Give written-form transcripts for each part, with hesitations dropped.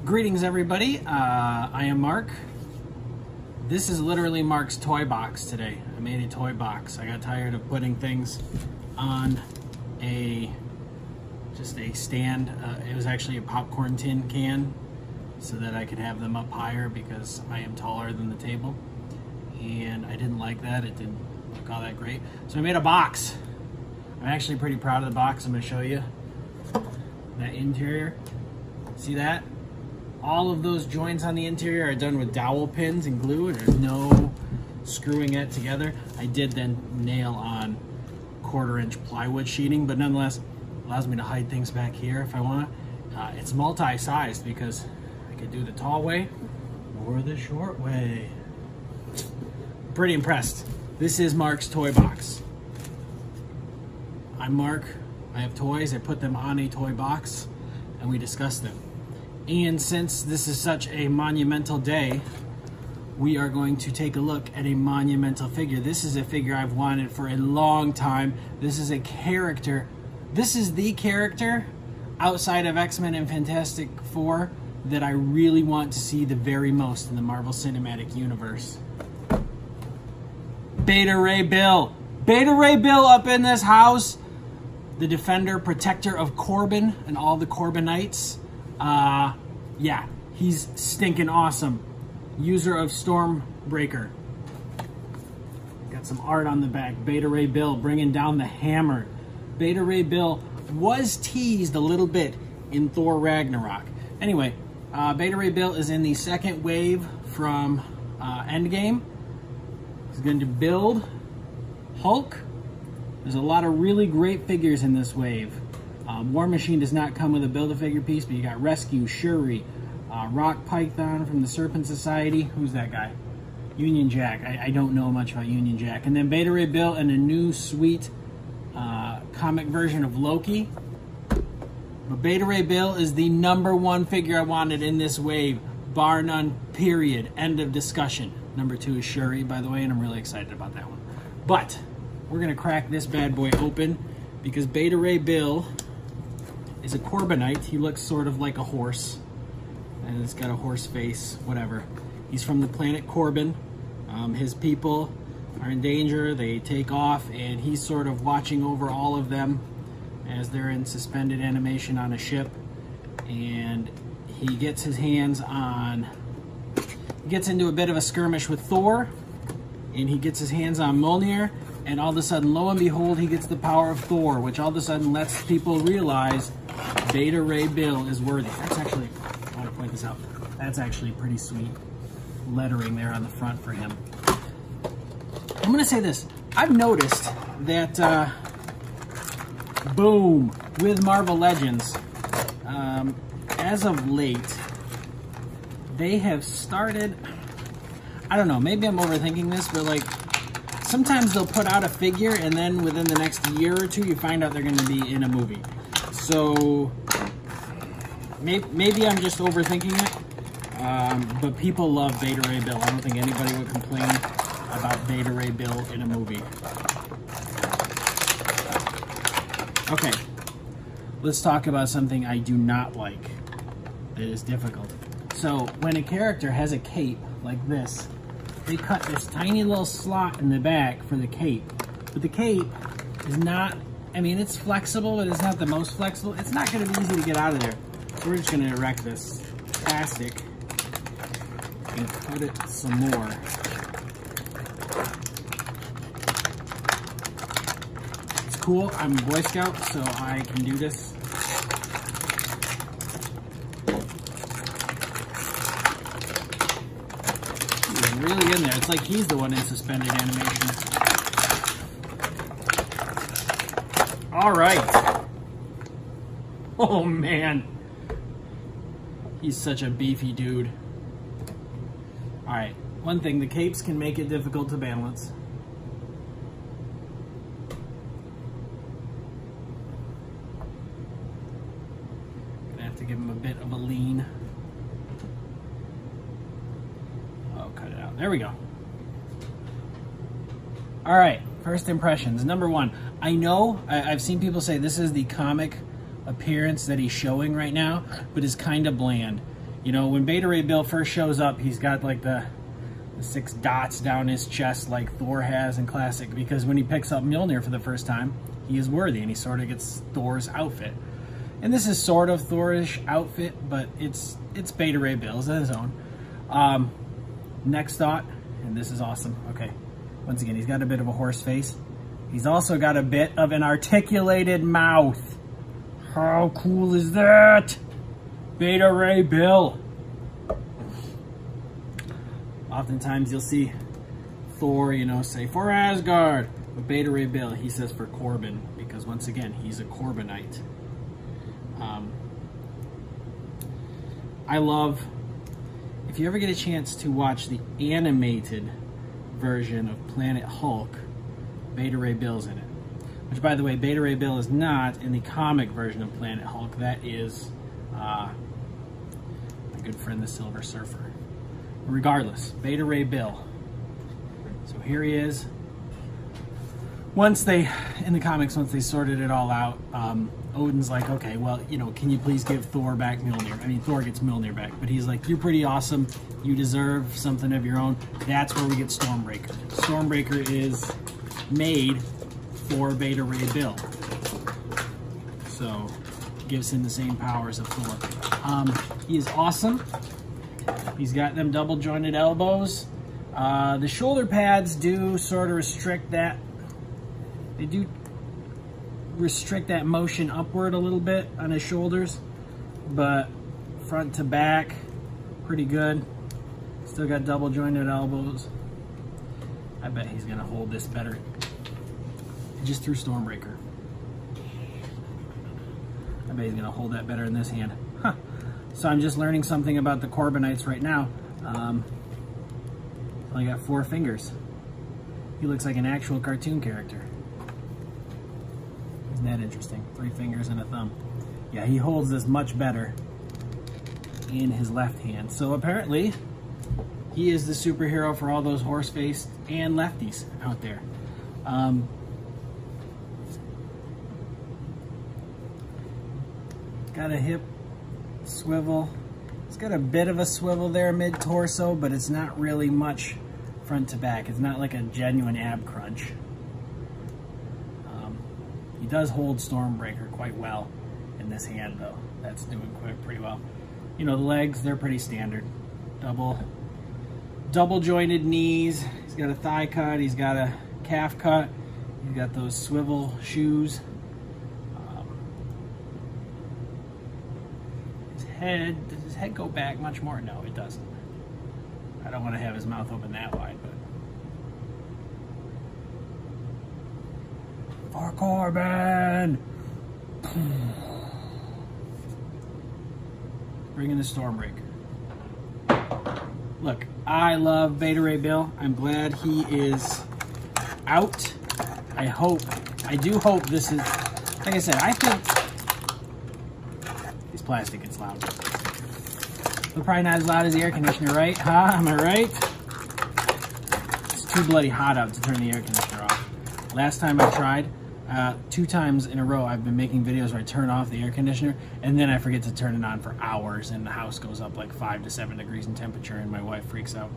Greetings, everybody. I am Mark. This is literally Mark's toy box today. I made a toy box. I got tired of putting things on just a stand. It was actually a popcorn tin can so that I could have them up higher because I am taller than the table. And I didn't like that. It didn't look all that great. So I made a box. I'm actually pretty proud of the box. I'm going to show you that interior. See that? All of those joints on the interior are done with dowel pins and glue. There's no screwing it together. I did then nail on 1/4-inch plywood sheeting, but nonetheless allows me to hide things back here if I want. It's multi-sized because I could do the tall way or the short way. Pretty impressed. This is Mark's toy box. I'm Mark. I have toys. I put them on a toy box and we discuss them. And since this is such a monumental day, we are going to take a look at a monumental figure. This is a figure I've wanted for a long time. This is a character. This is the character outside of X-Men and Fantastic Four that I really want to see the very most in the Marvel Cinematic Universe. Beta Ray Bill. Beta Ray Bill up in this house. The defender, protector of Corbin and all the Corbinites. Yeah, he's stinking awesome. User of Stormbreaker. Got some art on the back. Beta Ray Bill bringing down the hammer. Beta Ray Bill was teased a little bit in Thor Ragnarok. Anyway, Beta Ray Bill is in the second wave from Endgame. He's going to build Hulk. There's a lot of really great figures in this wave. War Machine does not come with a Build-A-Figure piece, but you got Rescue, Shuri, Rock Python from the Serpent Society. Who's that guy? Union Jack. I don't know much about Union Jack. And then Beta Ray Bill and a new sweet comic version of Loki. But Beta Ray Bill is the #1 figure I wanted in this wave, bar none, period. End of discussion. #2 is Shuri, by the way, and I'm really excited about that one. But we're going to crack this bad boy open because Beta Ray Bill is a Corbinite. He looks sort of like a horse, and it's got a horse face, whatever. He's from the planet Corbin. His people are in danger. They take off, and he's sort of watching over all of them as they're in suspended animation on a ship. And he gets his hands on... He gets into a bit of a skirmish with Thor, and he gets his hands on Mjolnir, and all of a sudden, lo and behold, he gets the power of Thor, which all of a sudden lets people realize Beta Ray Bill is worthy. That's actually, I want to point this out, that's actually pretty sweet lettering there on the front for him. I'm going to say this. I've noticed that, boom, with Marvel Legends, as of late, they have started, I don't know, maybe I'm overthinking this, but like, sometimes they'll put out a figure and then within the next year or two, you find out they're going to be in a movie. So maybe I'm just overthinking it, but people love Beta Ray Bill. I don't think anybody would complain about Beta Ray Bill in a movie. Okay, let's talk about something I do not like that is difficult. So when a character has a cape like this, they cut this tiny little slot in the back for the cape. But the cape is not, I mean, it's flexible, but it's not the most flexible. It's not going to be easy to get out of there. So we're just going to erect this plastic and cut it some more. It's cool. I'm a Boy Scout, so I can do this. Really in there. It's like he's the one in suspended animation. All right. Oh man. He's such a beefy dude. All right. One thing, the capes can make it difficult to balance. Gonna have to give him a bit of a lean. There we go. All right, first impressions. #1, I know I've seen people say this is the comic appearance that he's showing right now, but is kind of bland. You know, when Beta Ray Bill first shows up, he's got like the 6 dots down his chest like Thor has in Classic, because when he picks up Mjolnir for the first time, he is worthy and he sort of gets Thor's outfit. And this is sort of Thor-ish outfit, but it's Beta Ray Bill's his own. Next thought, and this is awesome. Okay, once again, he's got a bit of a horse face. He's also got a bit of an articulated mouth. How cool is that? Beta Ray Bill. Oftentimes you'll see Thor, you know, say for Asgard. But Beta Ray Bill, he says for Corbin, because once again, he's a Corbinite. I love, if you ever get a chance to watch the animated version of Planet Hulk, Beta Ray Bill's in it. Which, by the way, Beta Ray Bill is not in the comic version of Planet Hulk. That is my good friend, the Silver Surfer. Regardless, Beta Ray Bill. So here he is. Once they, in the comics, once they sorted it all out, Odin's like, okay, well, you know, can you please give Thor back Mjolnir? I mean, Thor gets Mjolnir back, but he's like, you're pretty awesome. You deserve something of your own. That's where we get Stormbreaker. Stormbreaker is made for Beta Ray Bill. So, gives him the same powers of Thor. He is awesome. He's got them double jointed elbows. The shoulder pads do sort of restrict that. They do restrict that motion upward a little bit on his shoulders, but front to back, pretty good. Still got double jointed elbows. I bet he's gonna hold this better. Just threw Stormbreaker. I bet he's gonna hold that better in this hand. Huh. So I'm just learning something about the Corbinites right now. Only got 4 fingers. He looks like an actual cartoon character. Isn't that interesting? 3 fingers and a thumb. Yeah, he holds this much better in his left hand. So apparently, he is the superhero for all those horse-faced and lefties out there. Got a hip swivel. It's got a bit of a swivel there mid-torso, but it's not really much front to back. It's not like a genuine ab crunch. He does hold Stormbreaker quite well in this hand, though. That's doing pretty well. You know, the legs, they're pretty standard. Double jointed knees. He's got a thigh cut. He's got a calf cut. He's got those swivel shoes. Does his head go back much more? No, it doesn't. I don't want to have his mouth open that wide, but. For Corbin! Bring in the Stormbreaker. Look, I love Beta Ray Bill. I'm glad he is out. I do hope this is, like I said, I think this plastic gets loud. But probably not as loud as the air conditioner, right? Huh? Am I right? It's too bloody hot out to turn the air conditioner off. Last time I tried, 2 times in a row, I've been making videos where I turn off the air conditioner and then I forget to turn it on for hours and the house goes up like 5 to 7 degrees in temperature and my wife freaks out.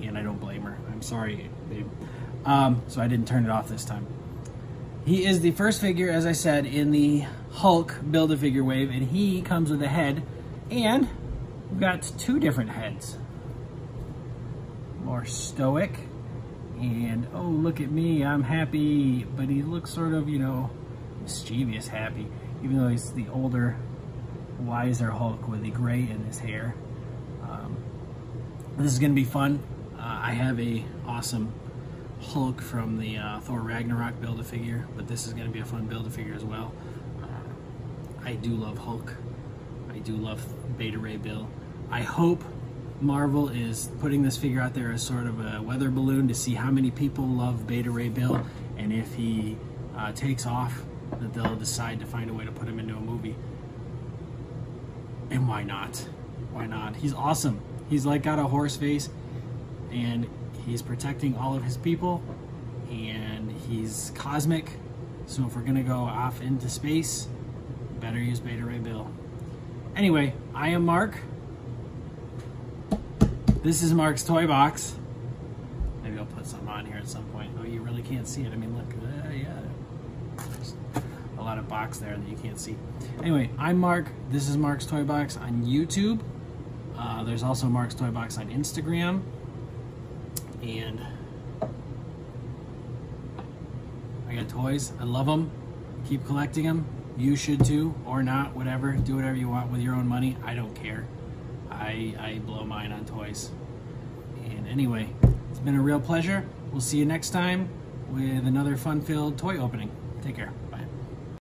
And I don't blame her. I'm sorry, babe. So I didn't turn it off this time. He is the first figure, as I said, in the Hulk Build-A-Figure wave, and he comes with a head, and we've got 2 different heads. More stoic. And, oh, look at me, I'm happy. But he looks sort of, you know, mischievous happy. Even though he's the older, wiser Hulk with the gray in his hair. This is going to be fun. I have a awesome Hulk from the Thor Ragnarok Build-A-Figure. But this is going to be a fun Build-A-Figure as well. I do love Hulk. I do love Beta Ray Bill. I hope Marvel is putting this figure out there as sort of a weather balloon to see how many people love Beta Ray Bill, and if he takes off, that they'll decide to find a way to put him into a movie. And why not? Why not? He's awesome. He's like got a horse face, and he's protecting all of his people, and he's cosmic. So if we're gonna go off into space, better use Beta Ray Bill. Anyway, I am Mark. This is Mark's Toy Box. Maybe I'll put something on here at some point. Oh, you really can't see it. I mean, look, yeah. There's a lot of box there that you can't see. Anyway, I'm Mark. This is Mark's Toy Box on YouTube. There's also Mark's Toy Box on Instagram. And I got toys. I love them. Keep collecting them. You should too, or not, whatever. Do whatever you want with your own money. I don't care. I blow mine on toys. And anyway, it's been a real pleasure. We'll see you next time with another fun-filled toy opening. Take care.